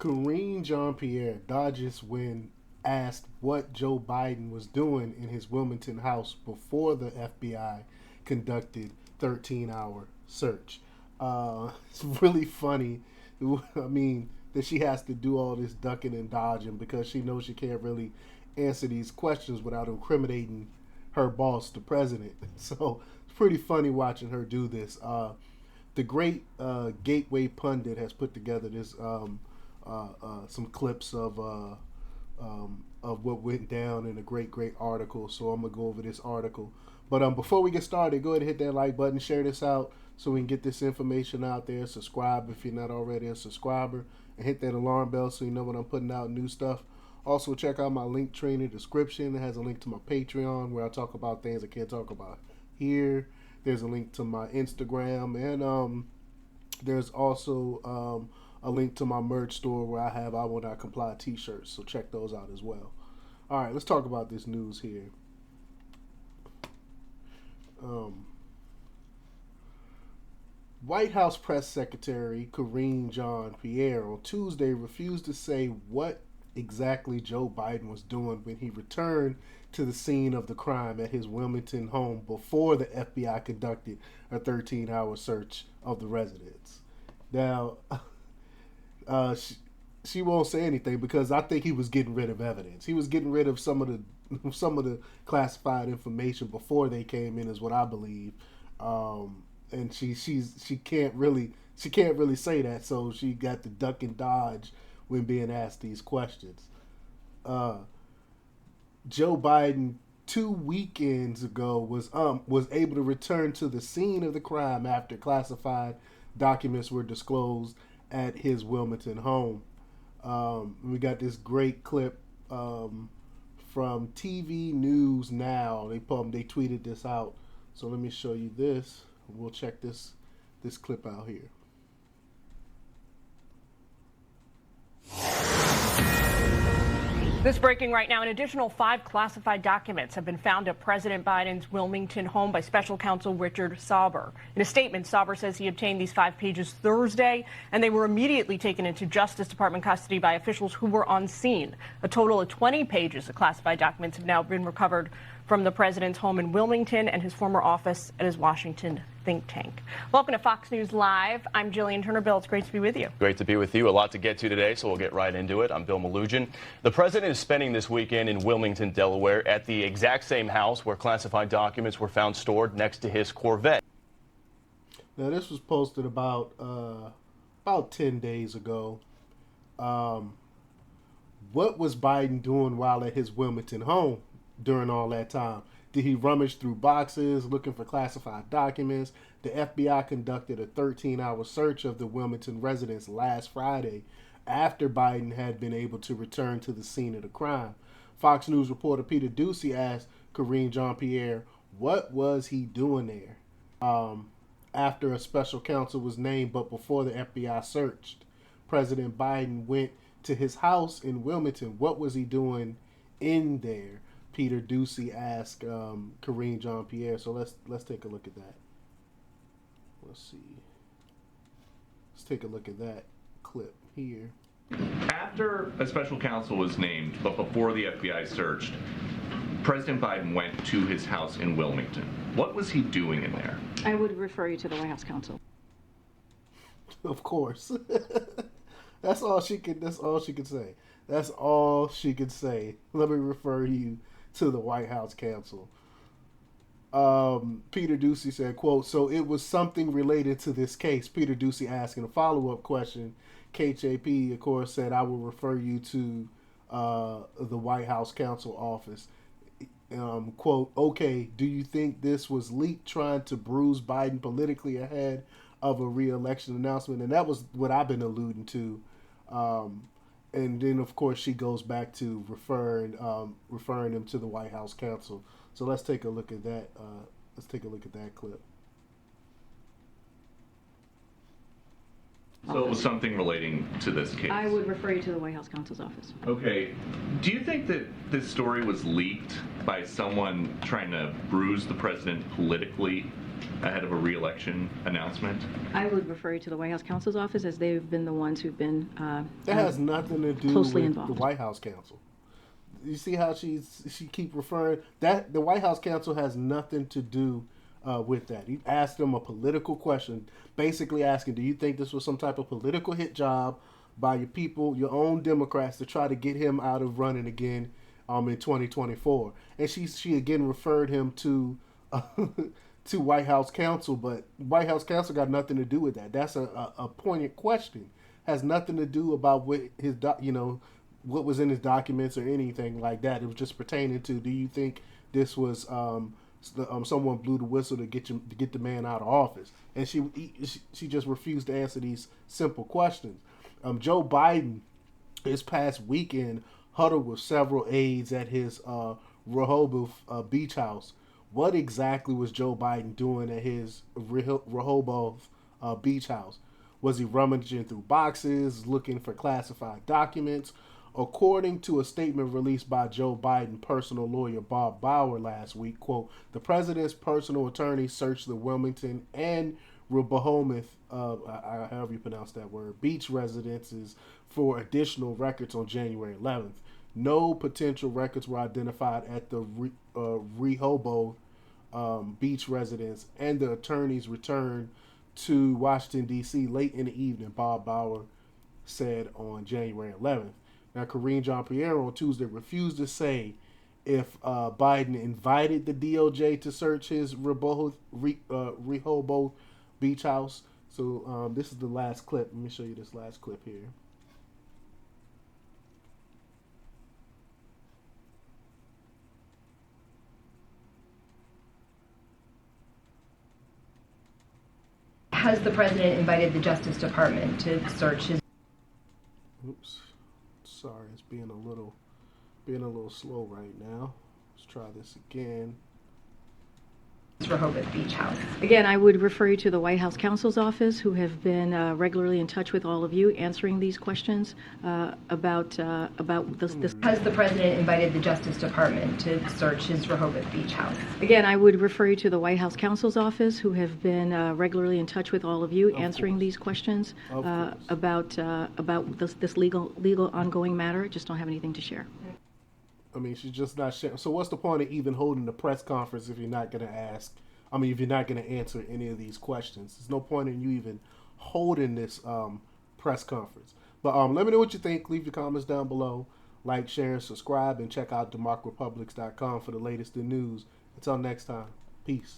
Karine Jean-Pierre dodges when asked what Joe Biden was doing in his Wilmington house before the FBI conducted 13-hour search. It's really funny. I mean, that she has to do all this ducking and dodging because she knows she can't really answer these questions without incriminating her boss, the president. So it's pretty funny watching her do this. The great Gateway pundit has put together this some clips of what went down in a great article. So I'm gonna go over this article. But before we get started, go ahead and hit that like button, share this out so we can get this information out there. Subscribe if you're not already a subscriber, and hit that alarm bell so you know when I'm putting out new stuff. Also, check out my link tree in the description. It has a link to my Patreon where I talk about things I can't talk about here. There's a link to my Instagram, and there's also a link to my merch store where I have I Will Not Comply t-shirts. So check those out as well. All right, let's talk about this news here. White House Press Secretary Karine Jean-Pierre on Tuesday refused to say what exactly Joe Biden was doing when he returned to the scene of the crime at his Wilmington home before the FBI conducted a 13-hour search of the residence. Now, she won't say anything because I think he was getting rid of evidence. He was getting rid of some of the classified information before they came in, is what I believe. And she can't really say that, so she got to duck and dodge when being asked these questions. Joe Biden 2 weekends ago was able to return to the scene of the crime after classified documents were disclosed at his Wilmington home. We got this great clip from TV News Now. They tweeted this out. So let me show you this. We'll check this clip out here. This breaking right now, an additional 5 classified documents have been found at President Biden's Wilmington home by special counsel Richard Sauber. In a statement, Sauber says he obtained these 5 pages Thursday, and they were immediately taken into Justice Department custody by officials who were on scene. A total of 20 pages of classified documents have now been recovered from the president's home in Wilmington and his former office at his Washington think tank. Welcome to Fox News Live. I'm Jillian Turner-Bill. It's great to be with you. Great to be with you. A lot to get to today, so we'll get right into it. I'm Bill Malugin. The president is spending this weekend in Wilmington, Delaware, at the exact same house where classified documents were found stored next to his Corvette. Now, this was posted about 10 days ago. What was Biden doing while at his Wilmington home during all that time? Did he rummage through boxes looking for classified documents? The FBI conducted a 13-hour search of the Wilmington residence last Friday after Biden had been able to return to the scene of the crime. Fox News reporter Peter Doocy asked Karine Jean-Pierre, what was he doing there? After a special counsel was named, but before the FBI searched, President Biden went to his house in Wilmington. What was he doing in there? Peter Doocy asked Karine Jean-Pierre. So let's take a look at that. Let's see. Let's take a look at that clip here. After a special counsel was named, but before the FBI searched, President Biden went to his house in Wilmington. What was he doing in there? I would refer you to the White House counsel. Of course. That's all she could say. That's all she could say. Let me refer you to the White House counsel. Peter Doocy said, quote, so it was something related to this case. Peter Doocy asking a follow-up question. KJP, of course, said, I will refer you to the White House counsel office. Quote, okay, do you think this was leaked trying to bruise Biden politically ahead of a re-election announcement? And that was what I've been alluding to. And then, of course, she goes back to referring him to the White House counsel. So let's take a look at that. Let's take a look at that clip. So it was something relating to this case. I would refer you to the White House counsel's office. Okay. Do you think that this story was leaked by someone trying to bruise the president politically ahead of a re-election announcement? I would refer you to the White House counsel's office, as they've been the ones who've been That has nothing to do closely with involved. the White House counsel. You see how she keep referring that the White House counsel has nothing to do with that. He asked them a political question, basically asking, "Do you think this was some type of political hit job by your people, your own Democrats, to try to get him out of running again in 2024?" And she again referred him to to White House counsel, but White House counsel got nothing to do with that. That's a poignant question. Has nothing to do about what his what was in his documents or anything like that. It was just pertaining to, do you think this was someone blew the whistle to get the man out of office? And she just refused to answer these simple questions. Joe Biden this past weekend huddled with several aides at his Rehoboth beach house. What exactly was Joe Biden doing at his Rehoboth beach house? Was he rummaging through boxes, looking for classified documents? According to a statement released by Joe Biden's personal lawyer, Bob Bauer, last week, quote, "The president's personal attorney searched the Wilmington and Rehoboth, however you pronounce that word, beach residences for additional records on January 11th. No potential records were identified at the Rehoboth beach residence, and the attorneys returned to Washington, D.C. late in the evening," Bob Bauer said on January 11th. Now, Karine Jean-Pierre on Tuesday refused to say if Biden invited the DOJ to search his Rehoboth beach house. So this is the last clip. Let me show you this last clip here. Has the president invited the Justice Department to search his... Oops. Sorry, it's being a little slow right now. Let's try this again. Rehoboth Beach House? Again, I would refer you to the White House counsel's office, who have been regularly in touch with all of you, answering these questions about this. Has the president invited the Justice Department to search his Rehoboth Beach House? Again, I would refer you to the White House counsel's office, who have been regularly in touch with all of you, answering these questions about this legal ongoing matter. Just don't have anything to share. I mean, she's just not sharing. So what's the point of even holding the press conference if you're not going to ask? I mean, if you're not going to answer any of these questions, there's no point in you even holding this press conference. But let me know what you think. Leave your comments down below. Like, share, and subscribe, and check out democrepublics.com for the latest in news. Until next time, peace.